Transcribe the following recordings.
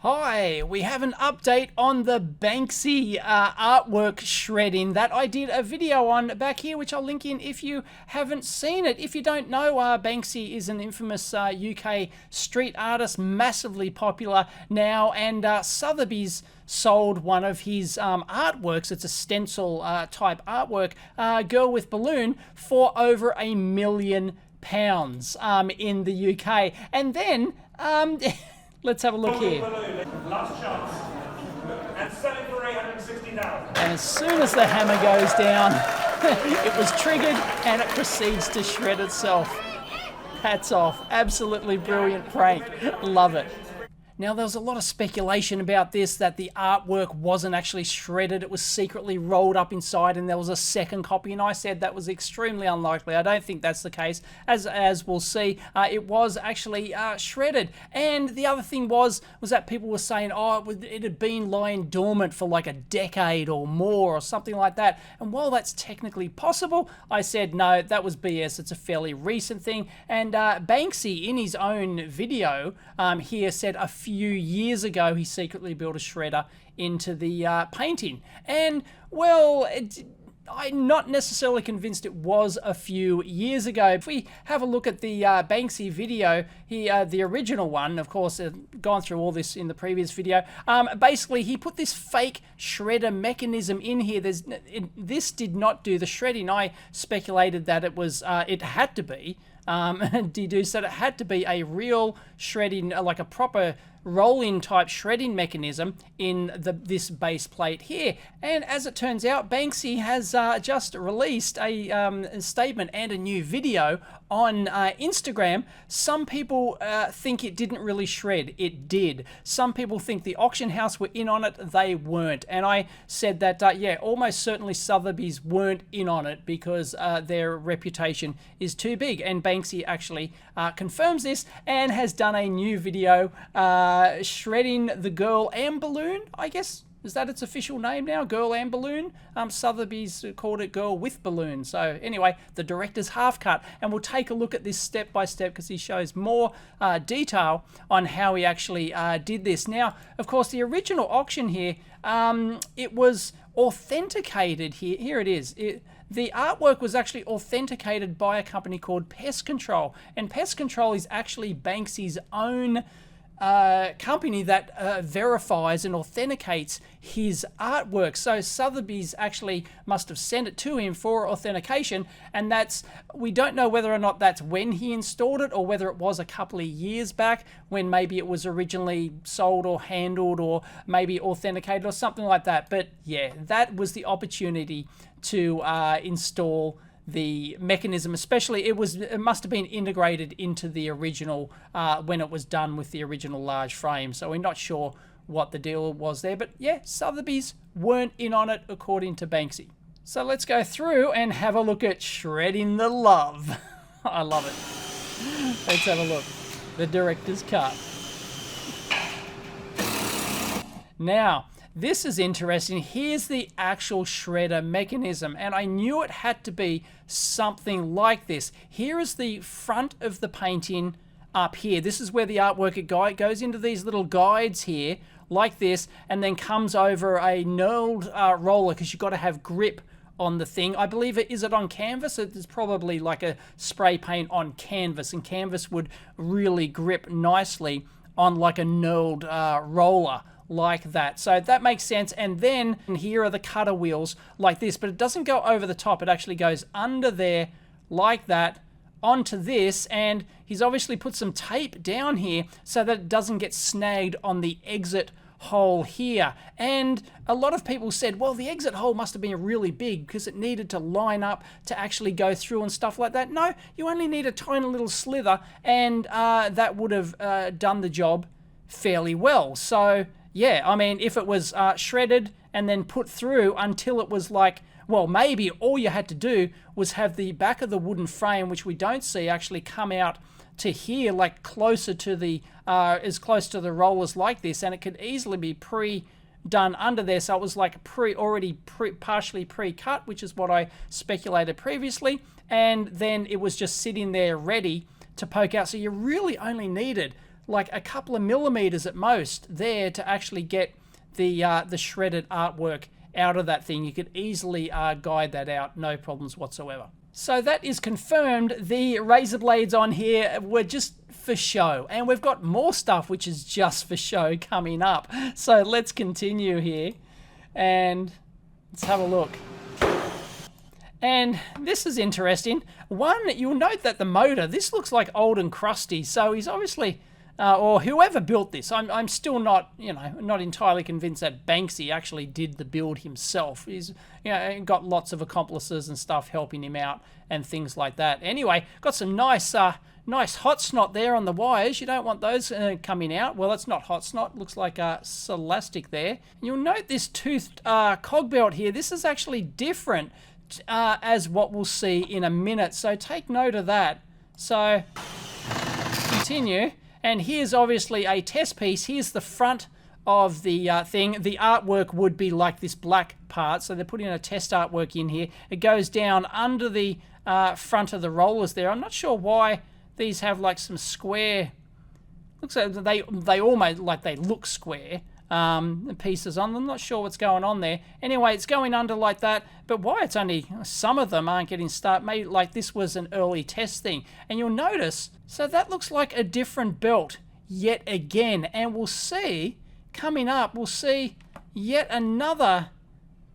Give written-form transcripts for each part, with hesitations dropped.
Hi, we have an update on the Banksy artwork shredding that I did a video on back here, which I'll link in if you haven't seen it. If you don't know, Banksy is an infamous UK street artist, massively popular now, and Sotheby's sold one of his artworks. It's a stencil type artwork, Girl with Balloon, for over £1 million in the UK. And then let's have a look here. Last chance. And selling for 860,000. And as soon as the hammer goes down, it was triggered and it proceeds to shred itself. Hats off. Absolutely brilliant prank. Love it. Now, there was a lot of speculation about this, that the artwork wasn't actually shredded. It was secretly rolled up inside and there was a second copy, and I said that was extremely unlikely. I don't think that's the case. As we'll see, it was actually shredded. And the other thing was that people were saying, oh, it had been lying dormant for like a decade or more or something like that. And while that's technically possible, I said, no, that was BS. It's a fairly recent thing. And Banksy, in his own video here, said a few years ago he secretly built a shredder into the painting. And well, I'm not necessarily convinced it was a few years ago. If we have a look at the Banksy video, the original one, of course, gone through all this in the previous video, basically he put this fake shredder mechanism in here. This did not do the shredding. I speculated that it had to be, deduced that it had to be a real shredding, like a proper roll-in type shredding mechanism in this base plate here. And as it turns out, Banksy has just released a statement and a new video on Instagram. Some people think it didn't really shred. It did. Some people think the auction house were in on it. They weren't. And I said that, yeah, almost certainly Sotheby's weren't in on it because their reputation is too big. And Banksy actually confirms this and has done a new video shredding the Girl and Balloon, I guess. Is that its official name now? Girl and Balloon? Sotheby's called it Girl with Balloon. So anyway, the director's half cut. And we'll take a look at this step by step because he shows more detail on how he actually did this. Now, of course, the original auction here, it was authenticated here. Here it is. The artwork was actually authenticated by a company called Pest Control. And Pest Control is actually Banksy's own company that verifies and authenticates his artwork. So Sotheby's actually must have sent it to him for authentication, and we don't know whether or not that's when he installed it or whether it was a couple of years back when maybe it was originally sold or handled or maybe authenticated or something like that. But yeah, that was the opportunity to install the mechanism, especially it must have been integrated into the original when it was done with the original large frame. So we're not sure what the deal was there, but yeah, Sotheby's weren't in on it according to Banksy. So let's go through and have a look at shredding the love. I love it. Let's have a look. The director's cut. Now, this is interesting. Here's the actual shredder mechanism, and I knew it had to be something like this. Here is the front of the painting up here. This is where the artwork it goes into these little guides here, like this, and then comes over a knurled roller because you've got to have grip on the thing. I believe is it on canvas? It's probably like a spray paint on canvas, and canvas would really grip nicely on like a knurled roller like that. So that makes sense. And then here are the cutter wheels like this, but it doesn't go over the top. It actually goes under there like that onto this, and he's obviously put some tape down here so that it doesn't get snagged on the exit hole here. And a lot of people said, well, the exit hole must have been really big because it needed to line up to actually go through and stuff like that. No, you only need a tiny little slither, and that would have done the job fairly well. So yeah, I mean, if it was shredded and then put through until it was like, well, maybe all you had to do was have the back of the wooden frame, which we don't see, actually come out to here, like closer to the, as close to the rollers like this, and it could easily be done under there. So it was like partially pre-cut, which is what I speculated previously, and then it was just sitting there ready to poke out. So you really only needed like a couple of millimeters at most there to actually get the shredded artwork out of that thing. You could easily guide that out, no problems whatsoever. So that is confirmed. The razor blades on here were just for show, and we've got more stuff which is just for show coming up. So let's continue here and let's have a look. And this is interesting. One, you'll note that the motor, this looks like old and crusty, so he's obviously or whoever built this, I'm still not, not entirely convinced that Banksy actually did the build himself. He's, got lots of accomplices and stuff helping him out and things like that. Anyway, got some nice hot snot there on the wires. You don't want those coming out. Well, it's not hot snot. Looks like elastic there. You'll note this toothed cog belt here. This is actually different as what we'll see in a minute. So take note of that. So continue. And here's obviously a test piece. Here's the front of the thing. The artwork would be like this black part. So they're putting a test artwork in here. It goes down under the front of the rollers there. I'm not sure why these have like some square. Looks like they almost like they look square. Pieces on them. Not sure what's going on there. Anyway, it's going under like that, but why it's only some of them aren't getting started, maybe like this was an early test thing. And you'll notice, so that looks like a different belt yet again, and we'll see coming up, we'll see yet another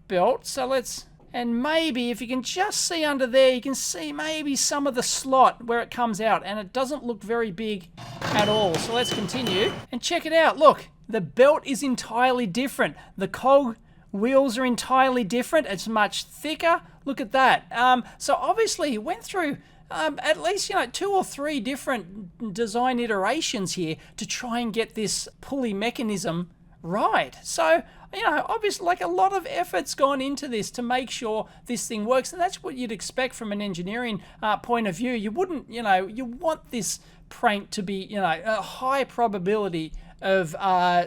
belt. So let's, and maybe if you can just see under there, you can see maybe some of the slot where it comes out, and it doesn't look very big at all. So let's continue and check it out. Look, the belt is entirely different. The cog wheels are entirely different. It's much thicker. Look at that. So obviously he went through at least 2 or 3 different design iterations here to try and get this pulley mechanism right. So obviously, like, a lot of effort's gone into this to make sure this thing works, and that's what you'd expect from an engineering point of view. You wouldn't, you want this prank to be, a high probability of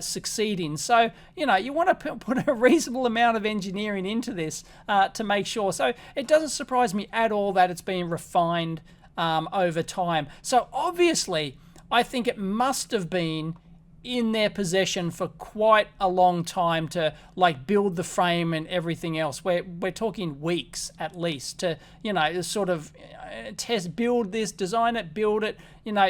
succeeding. So, you want to put a reasonable amount of engineering into this to make sure. So it doesn't surprise me at all that it's been refined over time. So obviously, I think it must have been in their possession for quite a long time to like build the frame and everything else. We're talking weeks at least to sort of build this, design it, build it,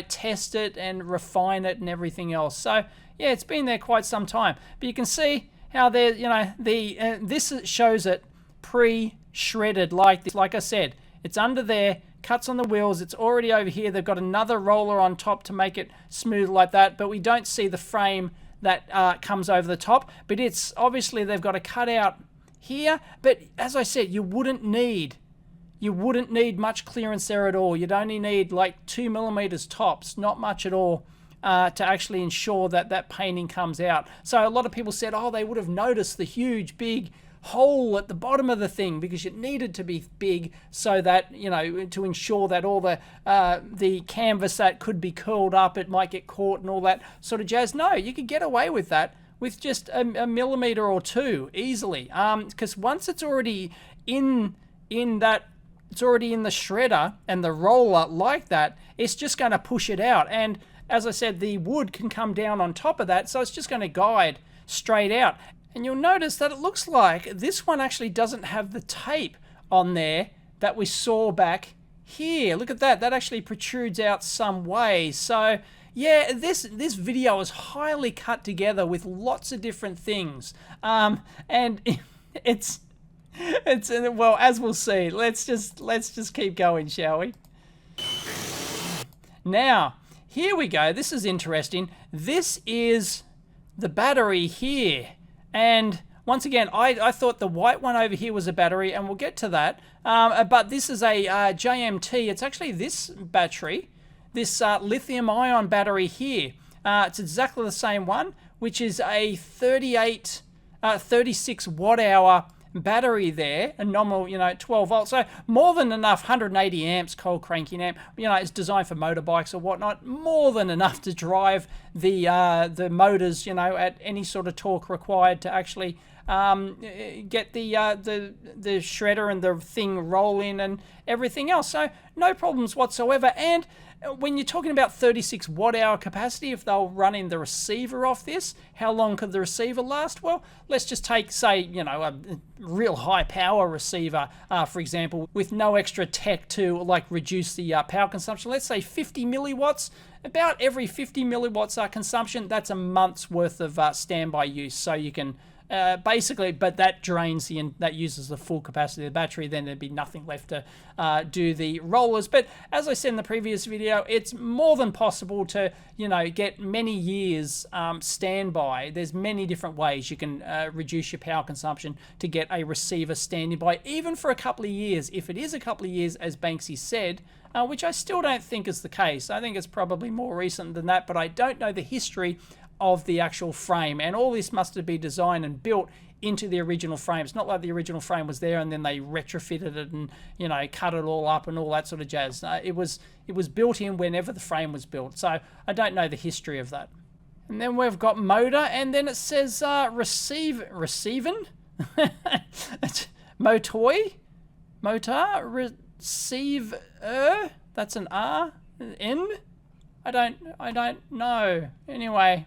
test it and refine it and everything else. So yeah, it's been there quite some time. But you can see how there, this shows it pre-shredded like this. Like I said, it's under there. Cuts on the wheels, it's already over here. They've got another roller on top to make it smooth like that, but we don't see the frame that comes over the top. But it's obviously they've got a cutout here, but as I said, you wouldn't need much clearance there at all. You'd only need like 2 millimeters tops, not much at all, to actually ensure that that painting comes out. So a lot of people said, oh, they would have noticed the huge big hole at the bottom of the thing because it needed to be big so that to ensure that all the canvas that could be curled up, it might get caught and all that sort of jazz. No, you could get away with that with just a millimeter or 2 easily, because once it's already in that, it's already in the shredder and the roller like that, it's just going to push it out. And as I said, the wood can come down on top of that, so it's just going to guide straight out. And you'll notice that it looks like this one actually doesn't have the tape on there that we saw back here. Look at that. That actually protrudes out some way. So yeah, this video is highly cut together with lots of different things. And it's well, as we'll see. Let's just keep going, shall we? Now, here we go. This is interesting. This is the battery here. And once again, I thought the white one over here was a battery, and we'll get to that. But this is a JMT. It's actually this battery, this lithium-ion battery here. It's exactly the same one, which is a 36 watt-hour battery there, a nominal, 12 volts. So more than enough, 180 amps, cold cranking amp. It's designed for motorbikes or whatnot. More than enough to drive the motors, at any sort of torque required to actually get the shredder and the thing rolling and everything else. So no problems whatsoever. And when you're talking about 36 watt-hour capacity, if they were running the receiver off this, how long could the receiver last? Well, let's just take, say, you know, a real high-power receiver, for example, with no extra tech to, like, reduce the power consumption. Let's say 50 milliwatts. About every 50 milliwatts consumption, that's a month's worth of standby use. So you can basically, but that drains that uses the full capacity of the battery, then there'd be nothing left to do the rollers. But as I said in the previous video, it's more than possible to, you know, get many years standby. There's many different ways you can reduce your power consumption to get a receiver standing by, even for a couple of years. If it is a couple of years, as Banksy said, which I still don't think is the case. I think it's probably more recent than that, but I don't know the history of the actual frame, and all this must have been designed and built into the original frame. It's not like the original frame was there and then they retrofitted it and, you know, cut it all up and all that sort of jazz. It was built in whenever the frame was built, so I don't know the history of that. And then we've got motor, and then it says receiving motor receive that's an R N. I don't know. Anyway,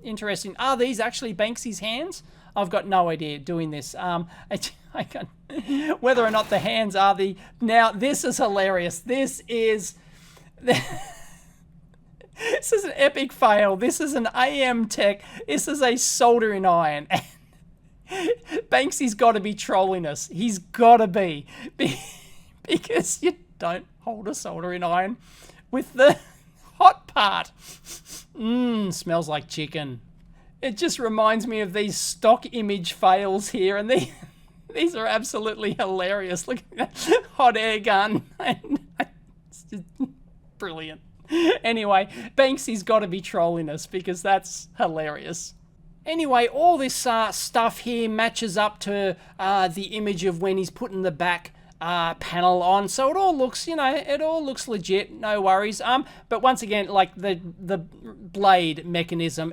interesting. Are these actually Banksy's hands? I've got no idea doing this. Whether or not the hands are the... Now, this is hilarious. This is an epic fail. This is an AM tech. This is a soldering iron. Banksy's got to be trolling us. He's got to be. Because you don't hold a soldering iron with the hot part. Smells like chicken. It just reminds me of these stock image fails here, and these are absolutely hilarious. Look at that hot air gun. It's just brilliant. Anyway, Banksy's got to be trolling us because that's hilarious. Anyway, all this stuff here matches up to the image of when he's putting the back panel on, so it all looks, you know, it all looks legit, no worries. But once again, like the blade mechanism,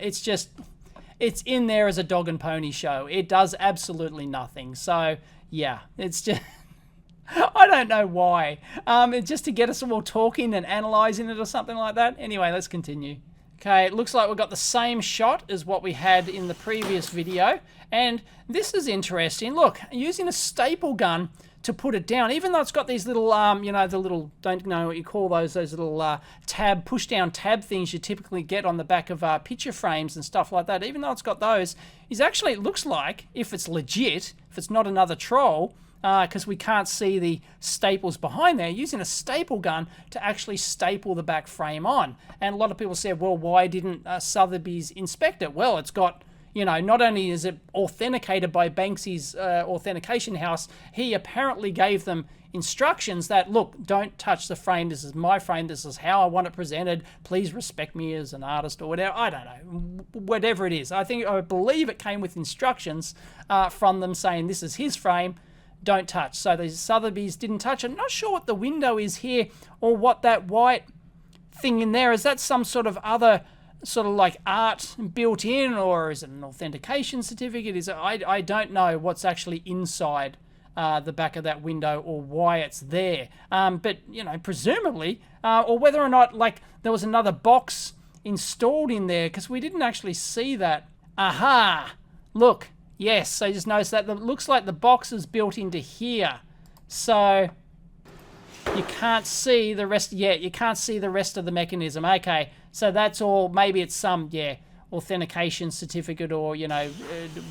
it's in there as a dog and pony show. It does absolutely nothing. So yeah, it's just I don't know why. Just to get us all talking and analyzing it or something like that. Anyway, let's continue. Okay, it looks like we've got the same shot as what we had in the previous video, and this is interesting. Look, using a staple gun to put it down, even though it's got these little, you know, the little, don't know what you call those little push-down tab things you typically get on the back of picture frames and stuff like that. Even though it's got those, it looks like, if it's legit, if it's not another troll, because we can't see the staples behind there, using a staple gun to actually staple the back frame on. And a lot of people said, well, why didn't Sotheby's inspect it? Well, it's got, you know, not only is it authenticated by Banksy's authentication house, he apparently gave them instructions that, look, don't touch the frame. This is my frame. This is how I want it presented. Please respect me as an artist or whatever. I don't know. Whatever it is. I believe it came with instructions from them saying this is his frame. Don't touch. So the Sotheby's didn't touch it. Not sure what the window is here or what that white thing in there is. That some sort of other sort of like art built in, or is it an authentication certificate? I don't know what's actually inside the back of that window or why it's there. But you know, presumably, or whether or not like there was another box installed in there, because we didn't actually see that. Aha! Look. Yes, so just notice that it looks like the box is built into here. So you can't see the rest yet. You can't see the rest of the mechanism. Okay, so that's all. Maybe it's some, authentication certificate or, you know,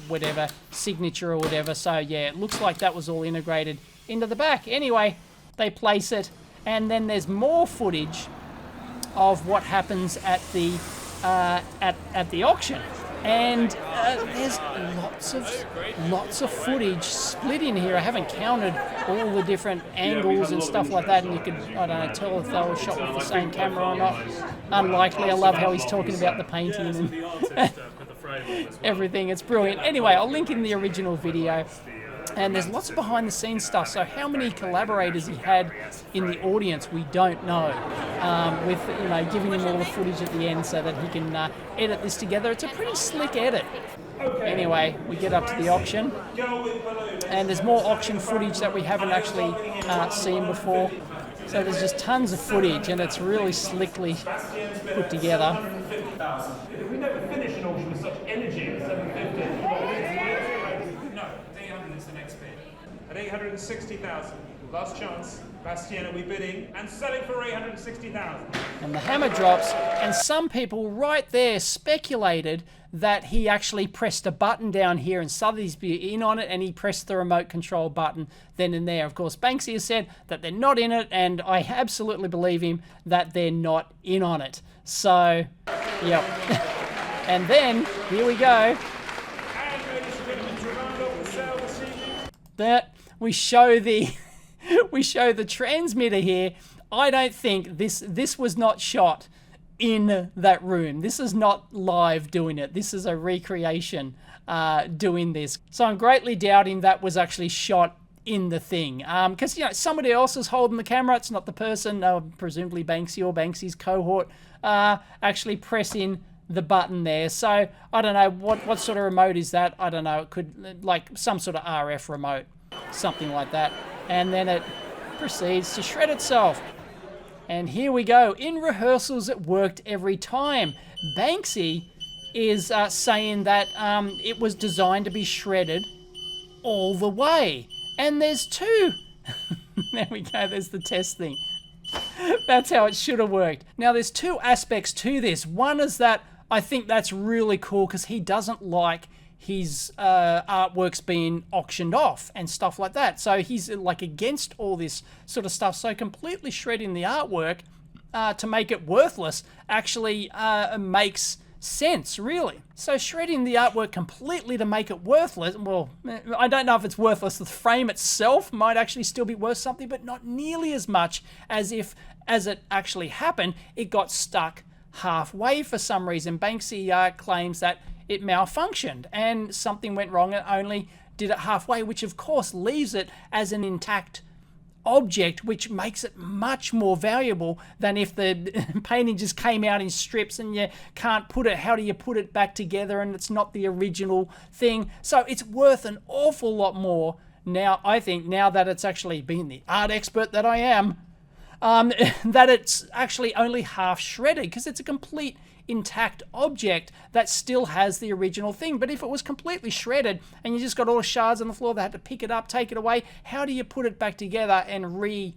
whatever, signature or whatever. So yeah, it looks like that was all integrated into the back. Anyway, they place it, and then there's more footage of what happens at the auction. And there's lots of footage split in here. I haven't counted all the different angles and stuff like that, and you could, I don't know, tell if they were shot with the same camera or not. Unlikely. I love how he's talking about the painting and everything. It's brilliant. Anyway, I'll link in the original video. And there's lots of behind-the-scenes stuff, so how many collaborators he had in the audience, we don't know. With, you know, giving him all the footage at the end so that he can edit this together. It's a pretty slick edit. Anyway, we get up to the auction, and there's more auction footage that we haven't actually seen before. So there's just tons of footage, and it's really slickly put together. We never finish an auction with such energy at 750. No, 800 is the next bid. At 860,000, last chance. Bastien will be bidding and selling for 860,000. And the hammer drops, and some people right there speculated that he actually pressed a button down here and Sotheby's be in on it, and he pressed the remote control button then and there. Of course, Banksy has said that they're not in it, and I absolutely believe him that they're not in on it. So, yep. And then, here we go. That we show the transmitter here. I don't think this was not shot in that room. This is not live doing it. This is a recreation doing this. So I'm greatly doubting that was actually shot in the thing. Because, somebody else is holding the camera. It's not the person, presumably Banksy or Banksy's cohort, actually pressing the button there. So I don't know what sort of remote is that. I don't know. It could, like some sort of RF remote, something like that. And then it proceeds to shred itself. And here we go. In rehearsals, it worked every time. Banksy is saying that it was designed to be shredded all the way. And there's two. There we go. There's the test thing. That's how it should have worked. Now, there's two aspects to this. One is that I think that's really cool because he doesn't like his artworks being auctioned off and stuff like that. So he's like against all this sort of stuff. So completely shredding the artwork to make it worthless actually makes sense, really. So shredding the artwork completely to make it worthless, well, I don't know if it's worthless. The frame itself might actually still be worth something, but not nearly as much as if, as it actually happened, it got stuck halfway for some reason. Banksy claims that it malfunctioned and something went wrong and only did it halfway, which of course leaves it as an intact object, which makes it much more valuable than if the painting just came out in strips and you can't put it. How do you put it back together and it's not the original thing? So it's worth an awful lot more now, I think, now that it's actually been the art expert that I am, that it's actually only half shredded because it's a complete intact object that still has the original thing. But if it was completely shredded and you just got all the shards on the floor, they had to pick it up, take it away, how do you put it back together and redo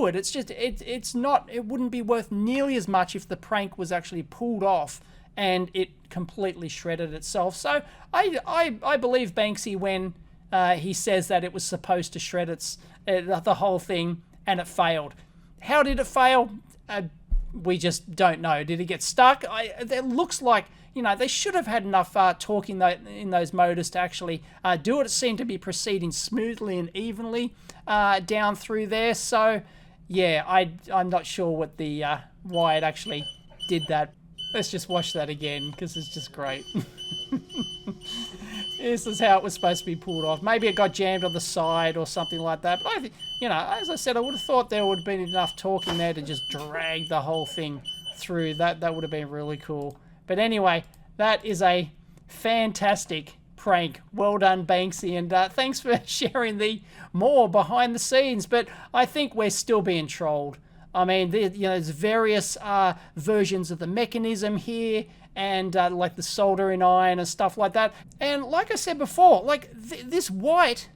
it? It's just, it's not, it wouldn't be worth nearly as much if the prank was actually pulled off and it completely shredded itself. So I believe Banksy when he says that it was supposed to shred the whole thing and it failed. How did it fail? We just don't know. Did it get stuck? It looks like, they should have had enough torque in those motors to actually do it. It seemed to be proceeding smoothly and evenly down through there. So, yeah, I'm not sure what why it actually did that. Let's just watch that again because it's just great. This is how it was supposed to be pulled off. Maybe it got jammed on the side or something like that. But I think, as I said, I would have thought there would have been enough torque in there to just drag the whole thing through. That would have been really cool. But anyway, that is a fantastic prank. Well done, Banksy. And thanks for sharing the more behind the scenes. But I think we're still being trolled. I mean, there's various versions of the mechanism here, and like the soldering iron and stuff like that. And like I said before, like this white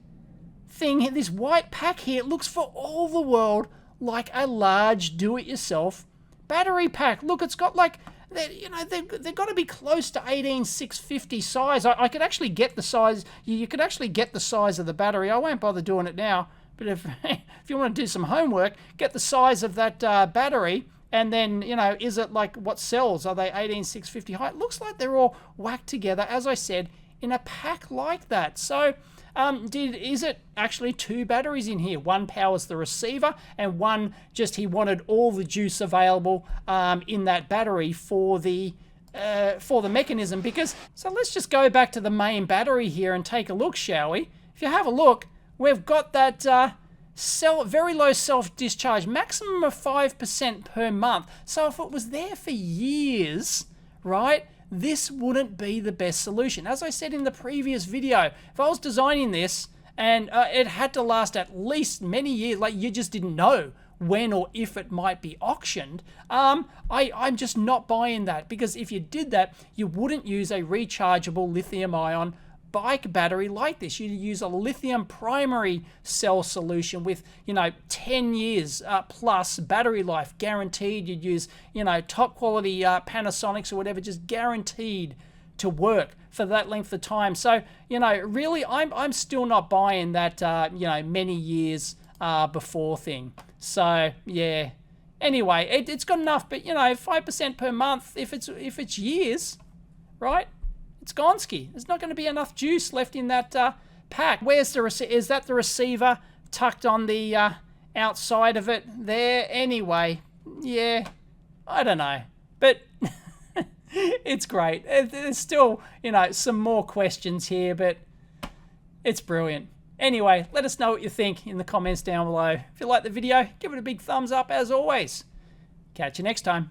thing, this white pack here, looks for all the world like a large do-it-yourself battery pack. Look, it's got like, they've got to be close to 18650 size. I could actually get the size. You could actually get the size of the battery. I won't bother doing it now. But if you want to do some homework, get the size of that battery, and then, is it like what cells? Are they 18650 high? It looks like they're all whacked together, as I said, in a pack like that. So, is it actually two batteries in here? One powers the receiver, and one just he wanted all the juice available in that battery for the mechanism. Because, so let's just go back to the main battery here and take a look, shall we? If you have a look, we've got that very low self-discharge, maximum of 5% per month. So if it was there for years, right, this wouldn't be the best solution. As I said in the previous video, if I was designing this and it had to last at least many years, like you just didn't know when or if it might be auctioned, I'm just not buying that, because if you did that, you wouldn't use a rechargeable lithium-ion bike battery like this. You'd use a lithium primary cell solution with, 10 years plus battery life guaranteed. You'd use, top quality Panasonics or whatever, just guaranteed to work for that length of time. So, really, I'm still not buying that, many years before thing. So, yeah. Anyway, it's good enough, but, 5% per month, if it's years, right? It's gonski. There's not going to be enough juice left in that pack. Where's the receiver? Is that the receiver tucked on the outside of it there? Anyway, yeah, I don't know. But it's great. There's still, some more questions here, but it's brilliant. Anyway, let us know what you think in the comments down below. If you like the video, give it a big thumbs up as always. Catch you next time.